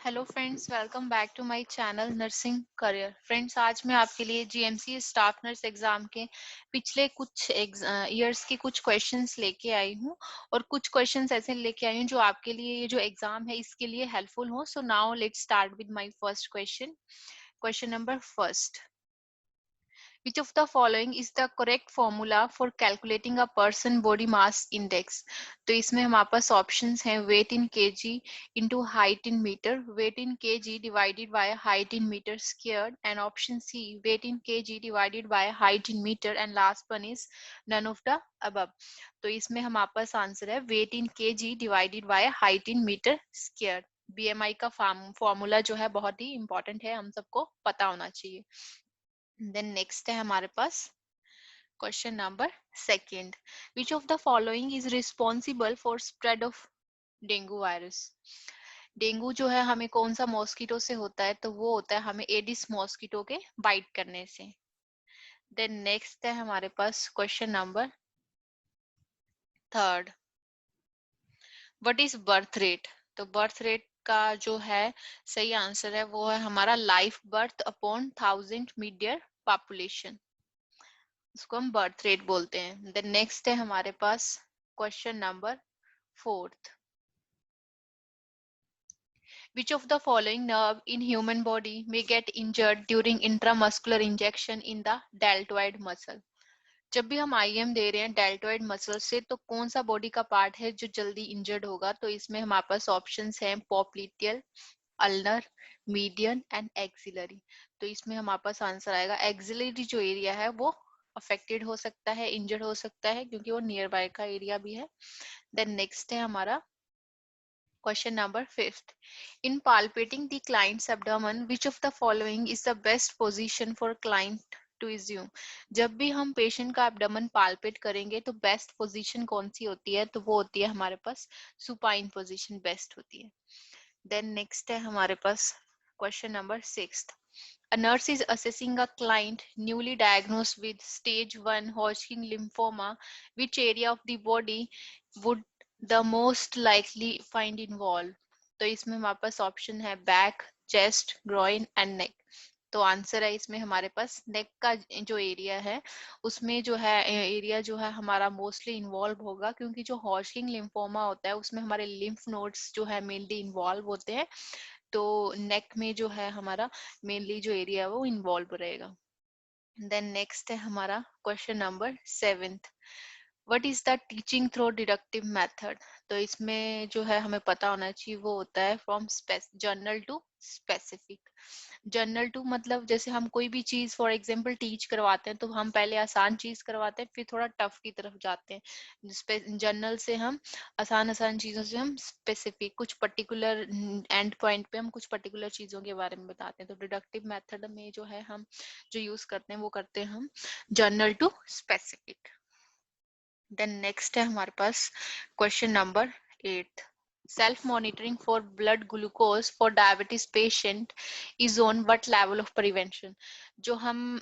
Hello friends, welcome back to my channel nursing career. Friends, आज मैं आपके लिए जीएमसी स्टाफ नर्स एग्जाम के पिछले कुछ इयर्स के कुछ क्वेश्चंस लेके आई हूँ और कुछ क्वेश्चंस ऐसे लेके आई हूँ जो आपके लिए ये जो एग्जाम है इसके लिए हेल्पफुल हो। So now let's start with my first question. Question number first, which of the following is the correct formula for calculating a person body mass index? तो इसमें हमारे पास ऑप्शंस हैं weight in kg into height in meter, weight in kg divided by height in meter squared, and option C weight in kg divided by height in meter, and last one is none of the above. तो इसमें हमारे पास answer है weight in kg divided by height in meter squared. BMI का formula जो है बहुत ही important है, हम सबको पता होना चाहिए। देन नेक्स्ट है हमारे पास question number second, which of the following is responsible for spread of dengue virus? Dengue जो है हमें कौन सा मॉस्किटो से होता है? तो वो होता है हमें एडिस मॉस्किटो के बाइट करने से। देन नेक्स्ट है हमारे पास question number third, what is birth rate? तो बर्थ रेट का जो है सही आंसर है वो है हमारा life birth upon 1000 midyear population, उसको हम बर्थ रेट बोलते हैं। देन नेक्स्ट है हमारे पास question number fourth, which of the following nerve in human body may get injured during intramuscular injection in the deltoid muscle? जब भी हम आईएम दे रहे हैं डेल्टोइड मसल से तो कौन सा बॉडी का पार्ट है जो जल्दी इंजर्ड होगा? तो इसमें हमारे पास ऑप्शंस हैं popliteal, ulnar, median and axillary. तो इसमें हमारे पास आंसर आएगा एक्सिलरी जो एरिया है वो अफेक्टेड हो सकता है, इंजर्ड हो सकता है, क्योंकि वो नियर बाय का एरिया भी है। देन नेक्स्ट है हमारा question number fifth, in palpating the client's abdomen which of the following is the best position for client to assume? जब भी हम पेशेंट का एब्डोमेन पाल्पेट करेंगे तो बेस्ट पोजीशन कौन सी होती है? तो वो होती है हमारे पास सुपाइन पोजीशन बेस्ट होती है। देन नेक्स्ट है हमारे पास question number sixth, a nurse is assessing a client newly diagnosed with stage 1 Hodgkin lymphoma. Which area of the body would the most likely find involved? तो इसमें हमारे पास option है back, chest, groin and neck. तो answer है इसमें हमारे पास नेक का जो एरिया है उसमें जो है एरिया जो है हमारा मोस्टली इन्वॉल्व होगा, क्योंकि जो हॉजकिन लिम्फोमा होता है उसमें हमारे लिम्फ नोड्स जो है मेनली इन्वॉल्व होते हैं। तो नेक में जो है हमारा मेनली जो एरिया है वो इन्वॉल्व रहेगा। देन नेक्स्ट है हमारा question number seventh, what is the teaching through deductive method? तो इसमें जो है हमें पता होना चाहिए वो होता है from general to specific. General to मतलब जैसे हम कोई भी चीज फॉर एग्जांपल टीच करवाते हैं तो हम पहले आसान चीज करवाते हैं फिर थोड़ा टफ की तरफ जाते हैं। जनरल से हम आसान आसान चीजों से हम स्पेसिफिक कुछ पर्टिकुलर एंड पॉइंट पे हम कुछ पर्टिकुलर चीजों के बारे में बताते हैं। तो डिडक्टिव मेथड में जो है हम जो यूज करते हैं वो करते हैं हम general to specific. Then next है हमारे पास question number 8, self monitoring for blood glucose for diabetes patient is on what level of prevention? जो हम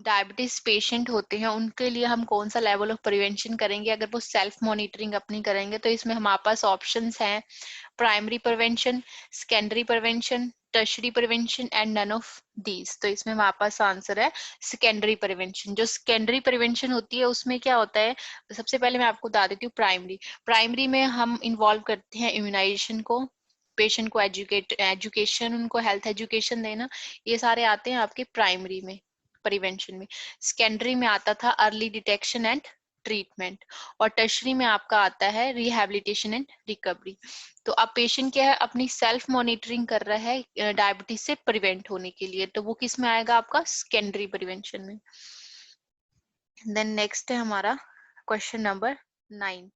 डायबिटीज पेशेंट होते हैं उनके लिए हम कौन सा लेवल ऑफ प्रिवेंशन करेंगे अगर वो सेल्फ मॉनिटरिंग अपनी करेंगे? तो इसमें हमारे पास ऑप्शंस हैं primary prevention, secondary prevention, tertiary prevention and none of these. तो इसमें हमारे पास आंसर है सेकेंडरी प्रिवेंशन। जो सेकेंडरी प्रिवेंशन होती है उसमें क्या होता है, सबसे पहले मैं आपको बता देती हूँ प्राइमरी में हम इन्वॉल्व करते हैं इम्यूनाइजेशन को, पेशेंट को एजुकेशन उनको हेल्थ एजुकेशन देना, ये सारे आते हैं आपके प्राइमरी में प्रिवेंशन में। सेकेंडरी में आता था अर्ली डिटेक्शन एंड ट्रीटमेंट, और टर्शरी में आपका आता है रिहैबिलिटेशन एंड रिकवरी। तो अब पेशेंट क्या है अपनी सेल्फ मॉनिटरिंग कर रहा है डायबिटीज से प्रिवेंट होने के लिए, तो वो किस में आएगा आपका सेकेंडरी प्रिवेंशन में। देन नेक्स्ट है हमारा question number 9,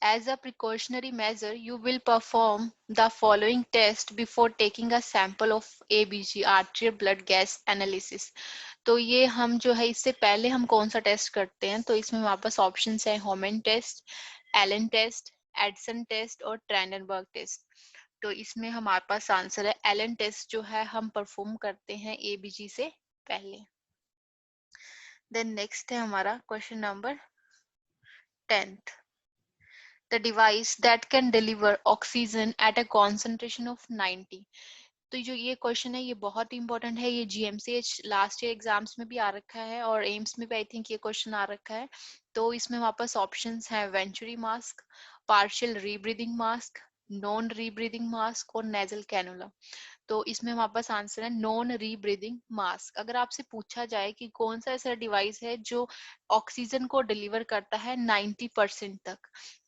as a precautionary measure you will perform the following test before taking a sample of ABG arterial blood gas analysis। तो ये हम जो है इससे पहले हम कौन सा टेस्ट करते हैं? तो इसमें हमारे पास ऑप्शन है Homan test, Allen test, Adson test और ट्रेंडनबर्ग टेस्ट। तो इसमें हमारे पास आंसर है एलन टेस्ट जो है हम परफॉर्म करते हैं एबीजी से पहले। देन नेक्स्ट है हमारा question number 10, The device that can deliver oxygen at a concentration of 90. तो जो ये क्वेश्चन है ये बहुत इंपॉर्टेंट है, ये जीएमसीएच लास्ट ईयर एग्जाम्स में भी आ रखा है और एम्स में भी आई थिंक ये क्वेश्चन आ रखा है। तो इसमें वापस ऑप्शंस हैं venturi mask, partial rebreathing mask, non rebreathing mask और नेजल कैनुला। तो इसमें वापस आंसर है नॉन रीब्रीदिंग मास्क। अगर आपसे पूछा जाए कि कौन सा ऐसा डिवाइस है जो ऑक्सीजन को डिलीवर करता है 90% तक,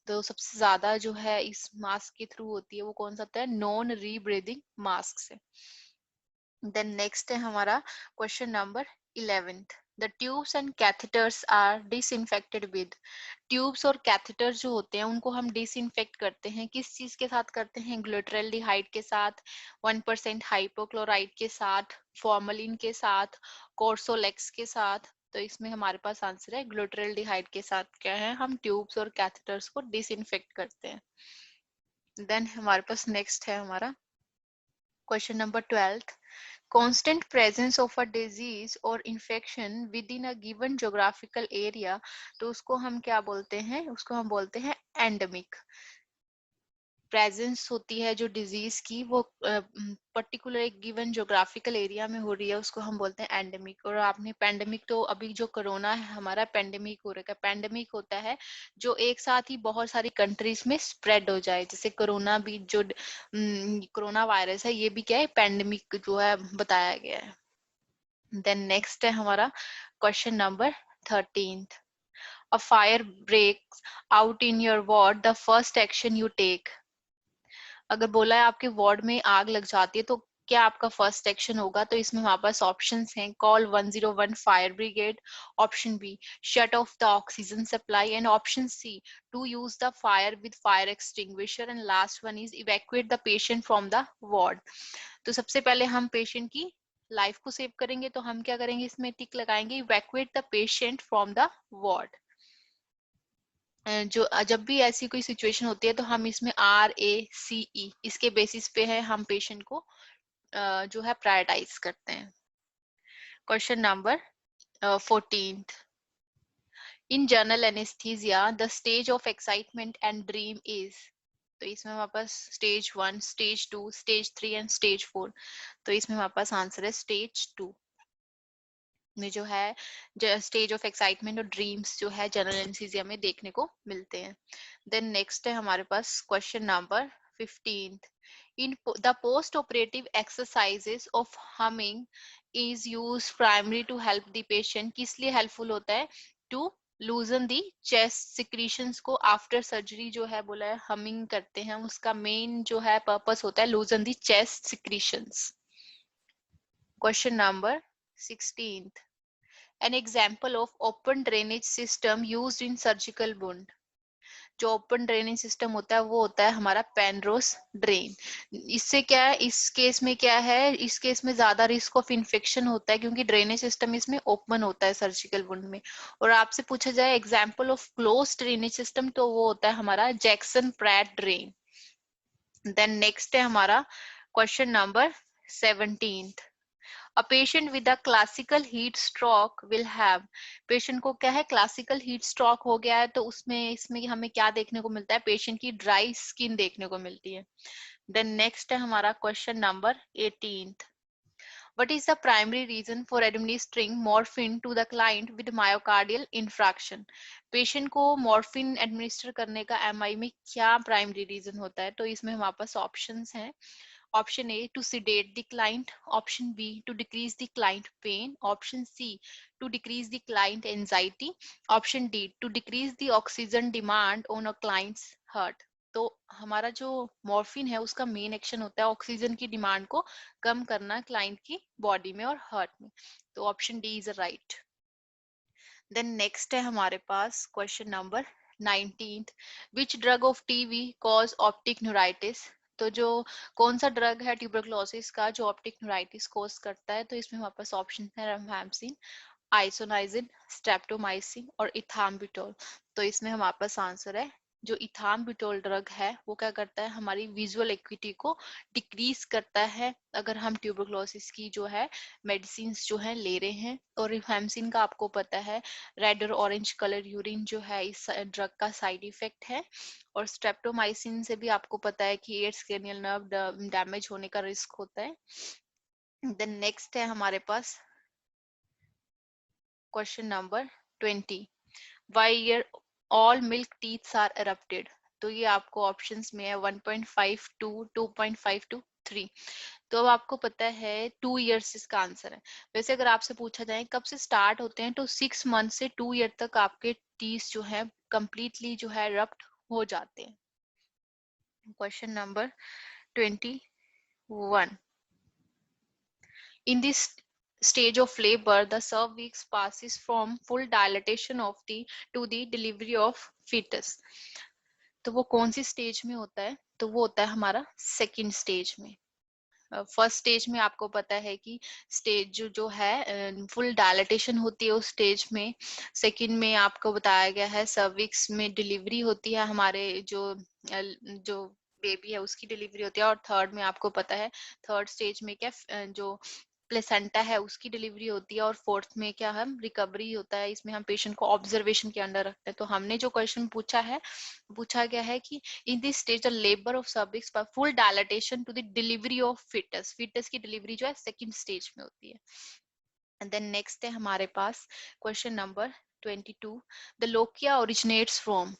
तो सबसे ज्यादा जो है इस मास्क के थ्रू होती है वो कौन सा होता है, नॉन रीब्रीदिंग मास्क से। देन नेक्स्ट है हमारा question number 11th। The tubes and catheters are disinfected with. Tubes और कैथेटर्स जो होते हैं उनको हम डिसइंफेक्ट करते हैं किस चीज के साथ करते हैं, ग्लूटरल्डिहाइड के साथ, 1% हाइपोक्लोराइड के साथ, फॉर्मलिन के साथ, कोर्सोलेक्स के साथ। तो इसमें हमारे पास आंसर है ग्लूटरल्डिहाइड के साथ क्या है, हम ट्यूब्स और कैथेटर्स को डिसइंफेक्ट करते हैं। देन हमारे पास नेक्स्ट है हमारा question number 12th। Constant presence of a disease or infection within a given geographical area, तो उसको हम क्या बोलते हैं, उसको हम बोलते हैं एंडेमिक। प्रेजेंस होती है जो डिजीज की वो पर्टिकुलर एक गिवन ज्योग्राफिकल एरिया में हो रही है, उसको हम बोलते हैं एंडेमिक। और आपने पेंडेमिक, तो अभी जो कोरोना है हमारा पेंडेमिक हो रखा है। पेंडेमिक होता है जो एक साथ ही बहुत सारी कंट्रीज में स्प्रेड हो जाए, जैसे कोरोना भी जो कोरोना वायरस है ये भी क्या है, पेंडेमिक जो है बताया गया है। देन नेक्स्ट है हमारा question number 13th। A fire breaks out in your ward, the first action you take। अगर बोला है आपके वार्ड में आग लग जाती है तो क्या आपका फर्स्ट एक्शन होगा, तो इसमें हमारे पास ऑप्शंस हैं call 101 fire brigade, option B shut off the oxygen supply, and option C to use the fire with fire extinguisher, and last one is evacuate the patient from the ward. तो सबसे पहले हम patient की life को save करेंगे तो हम क्या करेंगे, इसमें टिक लगाएंगे evacuate the patient from the ward. जो जब भी ऐसी कोई सिचुएशन होती है तो हम इसमें RACE इसके बेसिस पे है हम पेशेंट को जो है प्रायोरिटाइज करते हैं। Question number 14th। In general anaesthesia the stage of excitement and dream is. तो इसमें हमारे पास stage 1, stage 2, stage 3 and stage 4। तो इसमें हमारे पास आंसर है स्टेज 2 में जो है स्टेज ऑफ एक्साइटमेंट और ड्रीम्स जो है जनरल एनेस्थीसिया में देखने को मिलते हैं। देन नेक्स्ट है हमारे पास question number 15th। In the post-operative exercises of humming is used primarily to help the patient। किस लिए हेल्पफुल होता है, to loosen the chest secretions को आफ्टर सर्जरी जो है बोला है हमिंग करते हैं, उसका मेन जो है पर्पस होता है loosen the chest secretions। Question number 16th। An example of open drainage system used in surgical wound। जो ओपन ड्रेनेज सिस्टम होता है वो होता है हमारा पेनरोस ड्रेन। इससे क्या है, इस केस में क्या है, इस केस में ज्यादा रिस्क ऑफ इन्फेक्शन होता है क्योंकि ड्रेनेज सिस्टम इसमें ओपन होता है सर्जिकल वुंड में। और आपसे पूछा जाए example of close drainage system तो वो होता है हमारा Jackson Pratt drain. Then next है हमारा question number 17th। A patient with a classical heat stroke will have। Patient को क्या है, क्लासिकल हीट स्ट्रोक हो गया है तो उसमें इसमें हमें क्या देखने को मिलता है, पेशेंट की ड्राई स्किन देखने को मिलती है। देन नेक्स्ट है हमारा question number 18th। What is the primary reason for administering morphine to the client with myocardial infarction। Patient को मॉर्फिन एडमिनिस्टर करने का एमआई में क्या प्राइमरी रीजन होता है, तो इसमें हमारे पास ऑप्शंस हैं। Option A to sedate the client, option B to decrease the client pain, option C to decrease the client anxiety, option D to decrease the oxygen demand on a client's heart। तो हमारा जो morphine है उसका main action होता है oxygen की demand को कम करना क्लाइंट की बॉडी में और हार्ट में। तो option D is right. Then next है हमारे पास question number 19th। Which drug of TB cause optic neuritis. तो जो कौन सा ड्रग है ट्यूबरकुलोसिस का जो ऑप्टिक न्यूराइटिस कॉज करता है, तो इसमें हमारे पास ऑप्शन है रिफैम्पिसिन, आइसोनाइजिन, स्ट्रेप्टोमाइसिन और इथाम्बुटोल। तो इसमें हमारे पास आंसर है जो इथाम्बुटोल ड्रग है वो क्या करता है, हमारी विजुअल एक्यूटी को डिक्रीज करता है अगर हम ट्यूबरक्लोसिस की जो है मेडिसिन जो है ले रहे हैं। और रिफैम्सिन का आपको पता है रेड और ऑरेंज कलर यूरिन जो है इस ड्रग का साइड इफेक्ट है। और स्ट्रेप्टोमाइसिन से भी आपको पता है कि एड्स क्रेनियल नर्व डैमेज होने का रिस्क होता है। देन नेक्स्ट है हमारे पास question number 20, why are all milk teeths are erupted। तो ये आपको ऑप्शंस में है 1.52, 2.52, 3। तो अब आपको पता है 2 इयर्स इसका आंसर है। वैसे अगर आपसे पूछा जाए कब से स्टार्ट होते हैं तो 6 मंथ से 2 ईयर तक आपके टीथ जो है कंप्लीटली जो है रप्ट हो जाते हैं। Question number 21, in this stage of labor the cervix passes from full dilatation of the to the delivery of fetus। तो वो कौन सी स्टेज में होता है, तो वो होता है हमारा सेकंड स्टेज में। फर्स्ट स्टेज में आपको पता है कि स्टेज जो है फुल डायलेटेशन होती है उस स्टेज में। सेकंड में आपको बताया गया है सर्विक्स में डिलीवरी होती है, हमारे जो बेबी है उसकी डिलीवरी होती है। और थर्ड में आपको पता है थर्ड स्टेज में क्या जो प्लेसेंटा है उसकी डिलीवरी होती है। और फोर्थ में क्या हम रिकवरी होता है, इसमें हम पेशेंट को ऑब्जर्वेशन के अंडर रखते हैं। तो हमने जो क्वेश्चन पूछा गया है कि in this stage the labor of cervix by full dilatation to the delivery of fetus की डिलीवरी जो है सेकंड स्टेज में होती है। एंड देन नेक्स्ट है हमारे पास question number 22, the lochia originates from.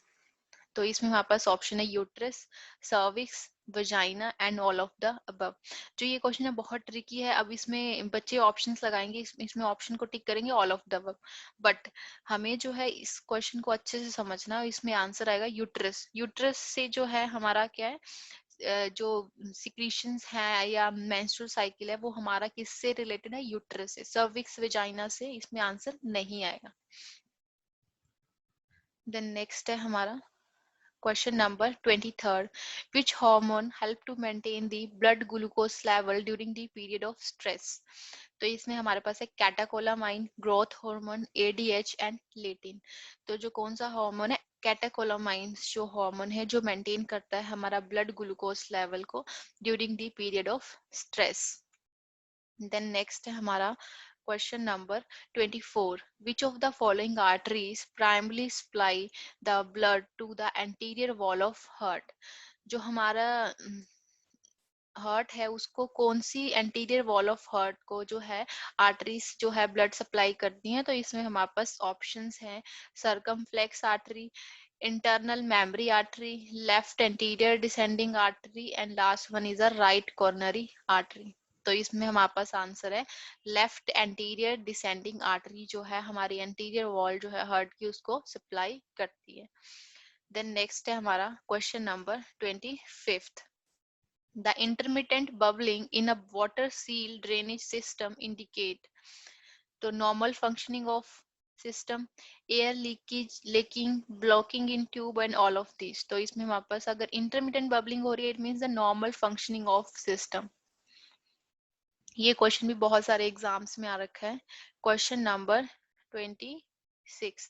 तो इसमें हमारे पास ऑप्शन है uterus, cervix, vagina and all of the above. जो ये क्वेश्चन है बहुत ट्रिकी है। अब इसमें बच्चे ऑप्शंस लगाएंगे, इसमें ऑप्शन को टिक करेंगे all of the above, but हमें जो है इस क्वेश्चन को अच्छे से समझना। इसमें आंसर आएगा यूट्रस। यूट्रस से जो है हमारा क्या है जो सिक्रीशंस है या मेंस्ट्रुअल साइकिल है वो हमारा किससे रिलेटेड है, यूट्रस से। सर्विक्स वजाइना से इसमें आंसर नहीं आएगा। देन नेक्स्ट है हमारा Question number 23rd. Which hormone help to maintain the blood glucose level during the period of stress? तो इसमें हमारे पास है catecholamine, growth hormone, ADH and Latin. तो जो कौन सा हार्मोन है, कैटाकोलामाइन जो हार्मोन है जो मेंटेन करता है हमारा ब्लड ग्लूकोज लेवल को during the period of stress. Then next है हमारा question number 24, which of the following arteries primarily supply the blood to the anterior wall of heart। जो हमारा हार्ट है उसको कौन सी एंटीरियर वॉल ऑफ हार्ट को जो है आर्टरीज जो है ब्लड सप्लाई करती हैं। तो इसमें हमारे पास ऑप्शंस हैं circumflex artery, internal memory artery, left anterior descending artery and last one is a right coronary artery. तो इसमें हमारे पास आंसर है लेफ्ट एंटीरियर डिसेंडिंग आर्टरी जो है हमारी एंटीरियर वॉल जो है हार्ट की उसको सप्लाई करती है। देन नेक्स्ट है हमारा question number 25th, the intermittent bubbling in a water seal drainage system indicate the normal functioning of system, air leakage, leaking, blocking in tube and all of these। तो इसमें हमारे पास अगर intermittent bubbling हो रही है it means the normal functioning of system। ये question भी बहुत सारे एग्जाम्स में आ रखा है। Question number 26,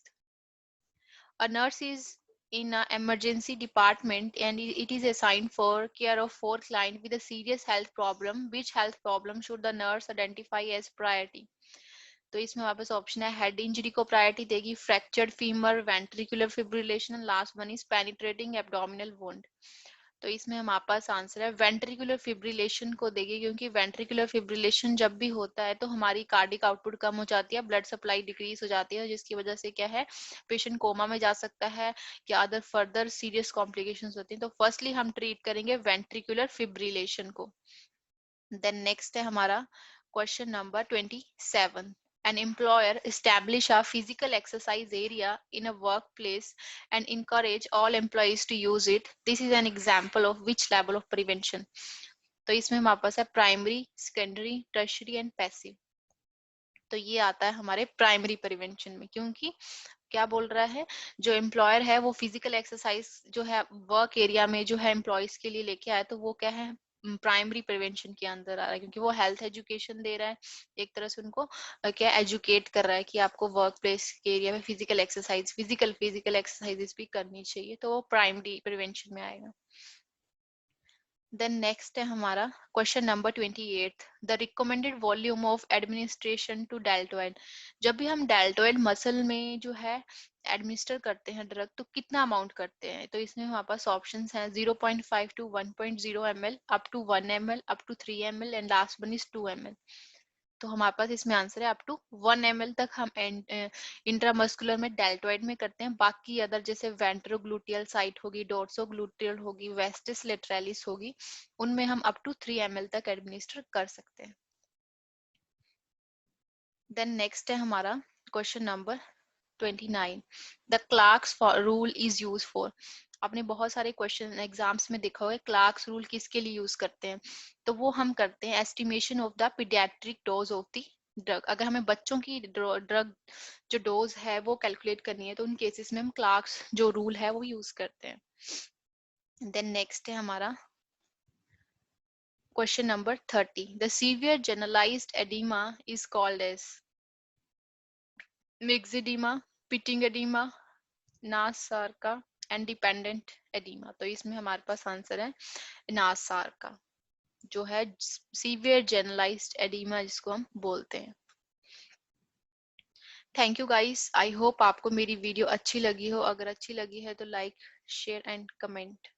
a nurse is in an emergency department and it is assigned for care of 4 clients with a serious health problem. Which health problem should the nurse identify as priority? तो इसमें हमारे पास option है head injury को priority देगी, fractured femur, ventricular fibrillation, last one is penetrating abdominal wound. तो इसमें हमारे पास आंसर है वेंट्रिकुलर फिब्रिलेशन को देगी, क्योंकि वेंट्रिकुलर फिब्रिलेशन जब भी होता है तो हमारी कार्डिक आउटपुट कम हो जाती है, ब्लड सप्लाई डिक्रीज हो जाती है, जिसकी वजह से क्या है पेशेंट कोमा में जा सकता है या अदर फर्दर सीरियस कॉम्प्लिकेशंस होती हैं। तो फर्स्टली हम ट्रीट करेंगे वेंट्रिकुलर फिब्रिलेशन को। देन नेक्स्ट है हमारा question number 27, an employer establish a physical exercise area in a workplace and encourage all employees to use it. This is an example of which level of prevention? तो इसमें हमारे पास है primary, secondary, tertiary and passive. तो ये आता है हमारे primary prevention में, क्योंकि क्या बोल रहा है जो एम्प्लॉयर है वो फिजिकल एक्सरसाइज जो है वर्क एरिया में जो है एम्प्लॉयज के लिए लेके आए, तो वो क्या है प्राइमरी प्रिवेंशन के अंदर आ रहा है, क्योंकि वो हेल्थ एजुकेशन दे रहा है, एक तरह से उनको क्या एजुकेट कर रहा है कि आपको वर्क प्लेस के एरिया में फिजिकल एक्सरसाइजेस भी करनी चाहिए, तो वो प्राइमरी प्रिवेंशन में आएगा। देन नेक्स्ट है हमारा question number 28, the recommended volume of administration to deltoid. जब भी हम डेल्टोइड मसल में जो है एडमिनिस्टर करते हैं ड्रग, तो कितना अमाउंट करते हैं, तो इसमें हमारे पास ऑप्शंस हैं 0.5 to 1.0 ml, up to 1 ml, up to 3 ml and last one is 2 ml। तो हमारे पास इसमें आंसर है अप टू 1 ml तक हम इंट्रामस्कुलर में डेल्टोइड में करते हैं। बाकी अदर जैसे वेंट्रोग्लूटियल साइट होगी, डोर्सोग्लूटियल होगी, वेस्टिस लेटरालिस होगी, उनमें हम अप टू 3 ml तक एडमिनिस्टर कर सकते हैं। देन नेक्स्ट है हमारा question number 29, the Clarks rule is use for. आपने बहुत सारे क्वेश्चन एग्जाम्स में देखा होगा क्लार्क्स रूल किसके लिए यूज करते हैं, तो वो हम करते हैं estimation of the paediatric dose of the drug. अगर हमें बच्चों की ड्रग जो डोज है वो कैलकुलेट करनी है, तो उन केसेस में हम क्लार्क्स जो रूल है वो यूज करते हैं। देन नेक्स्ट है हमारा question number 30, the severe generalised oedema is called as myxoedema, pitting oedema, नासार का एंड डिपेंडेंट एडिमा। तो इसमें हमारे पास आंसर है नासार का, जो है सीवियर जनरलाइज्ड एडिमा जिसको हम बोलते हैं। Thank you guys, I hope आपको मेरी वीडियो अच्छी लगी हो। अगर अच्छी लगी है तो लाइक, शेयर एंड कमेंट।